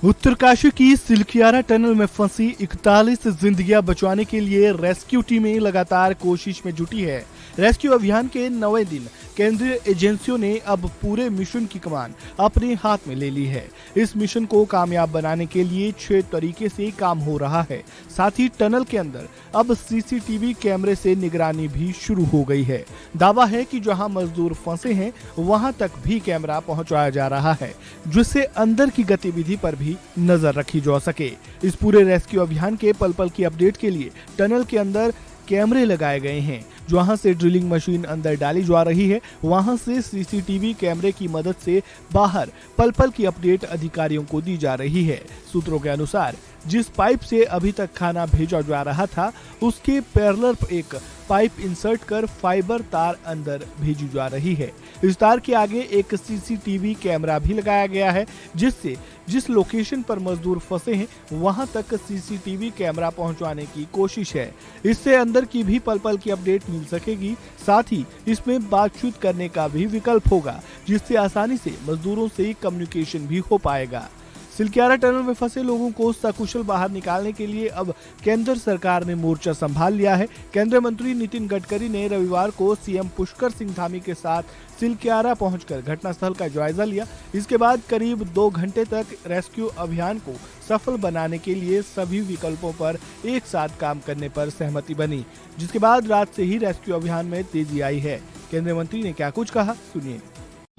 उत्तरकाशी की सिलकियारा टनल में फंसी 41 जिंदगियां बचाने के लिए रेस्क्यू टीमें लगातार कोशिश में जुटी है। रेस्क्यू अभियान के 9वें दिन केंद्रीय एजेंसियों ने अब पूरे मिशन की कमान अपने हाथ में ले ली है। इस मिशन को कामयाब बनाने के लिए 6 तरीके से काम हो रहा है। साथ ही टनल के अंदर अब सीसीटीवी कैमरे से निगरानी भी शुरू हो गई है। दावा है कि जहां मजदूर फंसे हैं वहां तक भी कैमरा पहुंचाया जा रहा है, जिससे अंदर की गतिविधि पर भी नजर रखी जा सके। इस पूरे रेस्क्यू अभियान के पल पल की अपडेट के लिए टनल के अंदर कैमरे लगाए गए हैं। जहां से ड्रिलिंग मशीन अंदर डाली जा रही है, वहां से सीसीटीवी कैमरे की मदद से बाहर पल पल की अपडेट अधिकारियों को दी जा रही है। सूत्रों के अनुसार जिस पाइप से अभी तक खाना भेजा जा रहा था, उसके पैरेलल एक पाइप इंसर्ट कर फाइबर तार अंदर भेजी जा रही है। इस तार के आगे एक सीसीटीवी कैमरा भी लगाया गया है, जिससे जिस लोकेशन पर मजदूर फंसे हैं वहां तक सीसीटीवी कैमरा पहुंचाने की कोशिश है। इससे अंदर की भी पल पल की अपडेट मिल सकेगी। साथ ही इसमें बातचीत करने का भी विकल्प होगा, जिससे आसानी से मजदूरों से कम्युनिकेशन भी हो पाएगा। सिलकियारा टनल में फंसे लोगों को सकुशल बाहर निकालने के लिए अब केंद्र सरकार ने मोर्चा संभाल लिया है। केंद्रीय मंत्री नितिन गडकरी ने रविवार को सीएम पुष्कर सिंह धामी के साथ सिलकियारा पहुंचकर घटनास्थल का जायजा लिया। इसके बाद करीब 2 घंटे तक रेस्क्यू अभियान को सफल बनाने के लिए सभी विकल्पों पर एक साथ काम करने पर सहमति बनी, जिसके बाद रात से ही रेस्क्यू अभियान में तेजी आई है। केंद्रीय मंत्री ने क्या कुछ कहा, सुनिए।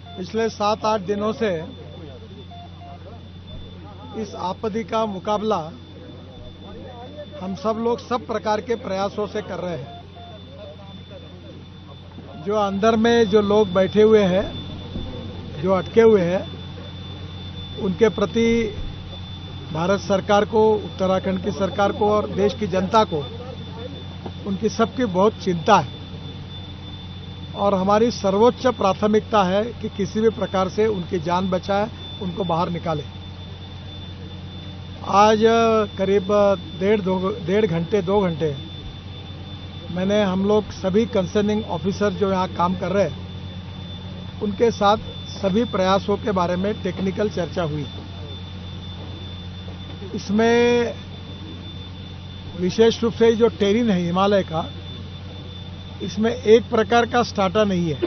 पिछले 7-8 दिनों से इस आपत्ति का मुकाबला हम सब लोग सब प्रकार के प्रयासों से कर रहे हैं। जो अंदर में जो लोग बैठे हुए हैं, जो अटके हुए हैं, उनके प्रति भारत सरकार को, उत्तराखंड की सरकार को और देश की जनता को उनकी सबकी बहुत चिंता है और हमारी सर्वोच्च प्राथमिकता है कि किसी भी प्रकार से उनकी जान बचाए, उनको बाहर निकाले। आज करीब 2 घंटे मैंने हम लोग सभी कंसर्निंग ऑफिसर जो यहाँ काम कर रहे हैं उनके साथ सभी प्रयासों के बारे में टेक्निकल चर्चा हुई। इसमें विशेष रूप से जो टेरिन है हिमालय का, इसमें एक प्रकार का स्टार्टा नहीं है।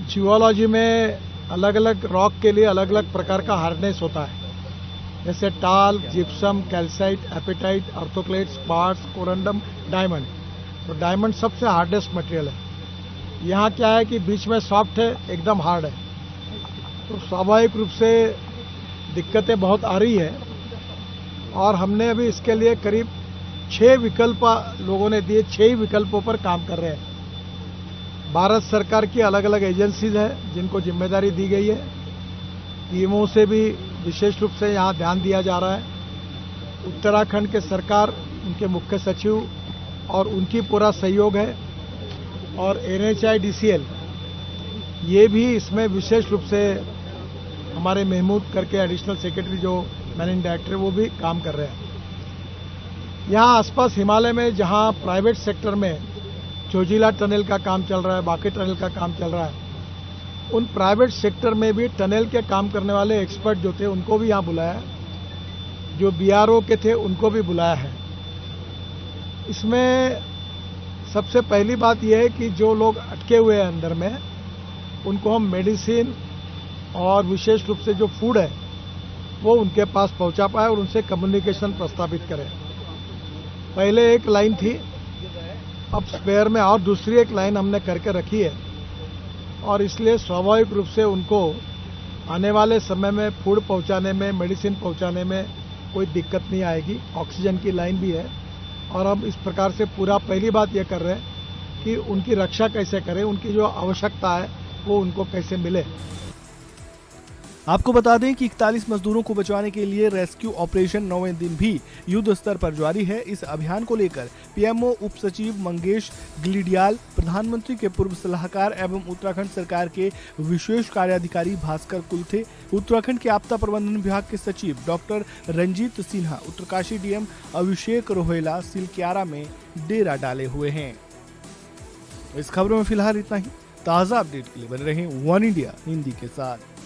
जियोलॉजी में अलग अलग रॉक के लिए अलग अलग प्रकार का हार्डनेस होता है, जैसे talc, gypsum, calcite, apatite, orthoclase, quartz, corundum, diamond. तो डायमंड सबसे हार्डेस्ट मटेरियल है। यहाँ क्या है कि बीच में सॉफ्ट है, एकदम हार्ड है। तो स्वाभाविक रूप से दिक्कतें बहुत आ रही है और हमने अभी इसके लिए करीब 6 विकल्प लोगों ने दिए। 6 विकल्पों पर काम कर रहे हैं। भारत सरकार की अलग अलग एजेंसीज है जिनको जिम्मेदारी दी गई है। टीमों से भी विशेष रूप से यहाँ ध्यान दिया जा रहा है। उत्तराखंड के सरकार, उनके मुख्य सचिव और उनकी पूरा सहयोग है और NHIDCL ये भी इसमें विशेष रूप से हमारे महमूद करके एडिशनल सेक्रेटरी जो मैनेजिंग डायरेक्टर वो भी काम कर रहे हैं। यहाँ आसपास हिमालय में जहाँ प्राइवेट सेक्टर में जोजिला टनल का काम चल रहा है, बाकी टनल का काम चल रहा है, उन प्राइवेट सेक्टर में भी टनल के काम करने वाले एक्सपर्ट जो थे उनको भी यहाँ बुलाया, जो BRO के थे उनको भी बुलाया है। इसमें सबसे पहली बात यह है कि जो लोग अटके हुए हैं अंदर में, उनको हम मेडिसिन और विशेष रूप से जो फूड है वो उनके पास पहुंचा पाए और उनसे कम्युनिकेशन प्रस्तावित करें। पहले एक लाइन थी, अब स्पेयर में और दूसरी एक लाइन हमने करके रखी है और इसलिए स्वाभाविक रूप से उनको आने वाले समय में फूड पहुंचाने में, मेडिसिन पहुंचाने में कोई दिक्कत नहीं आएगी। ऑक्सीजन की लाइन भी है और हम इस प्रकार से पूरा पहली बात ये कर रहे हैं कि उनकी रक्षा कैसे करें, उनकी जो आवश्यकता है वो उनको कैसे मिले। आपको बता दें कि 41 मजदूरों को बचाने के लिए रेस्क्यू ऑपरेशन 9वें दिन भी युद्ध स्तर पर जारी है। इस अभियान को लेकर PMO उप सचिव मंगेश गिलिडियाल, प्रधानमंत्री के पूर्व सलाहकार एवं उत्तराखंड सरकार के विशेष कार्याधिकारी भास्कर कुलथे, उत्तराखंड के आपदा प्रबंधन विभाग के सचिव डॉक्टर रंजीत सिन्हा, उत्तरकाशी DM अभिषेक रोहेला सिलकियारा में डेरा डाले हुए हैं। इस खबरों में फिलहाल इतना ही। ताज़ा अपडेट के लिए बने रहें वन इंडिया हिंदी के साथ।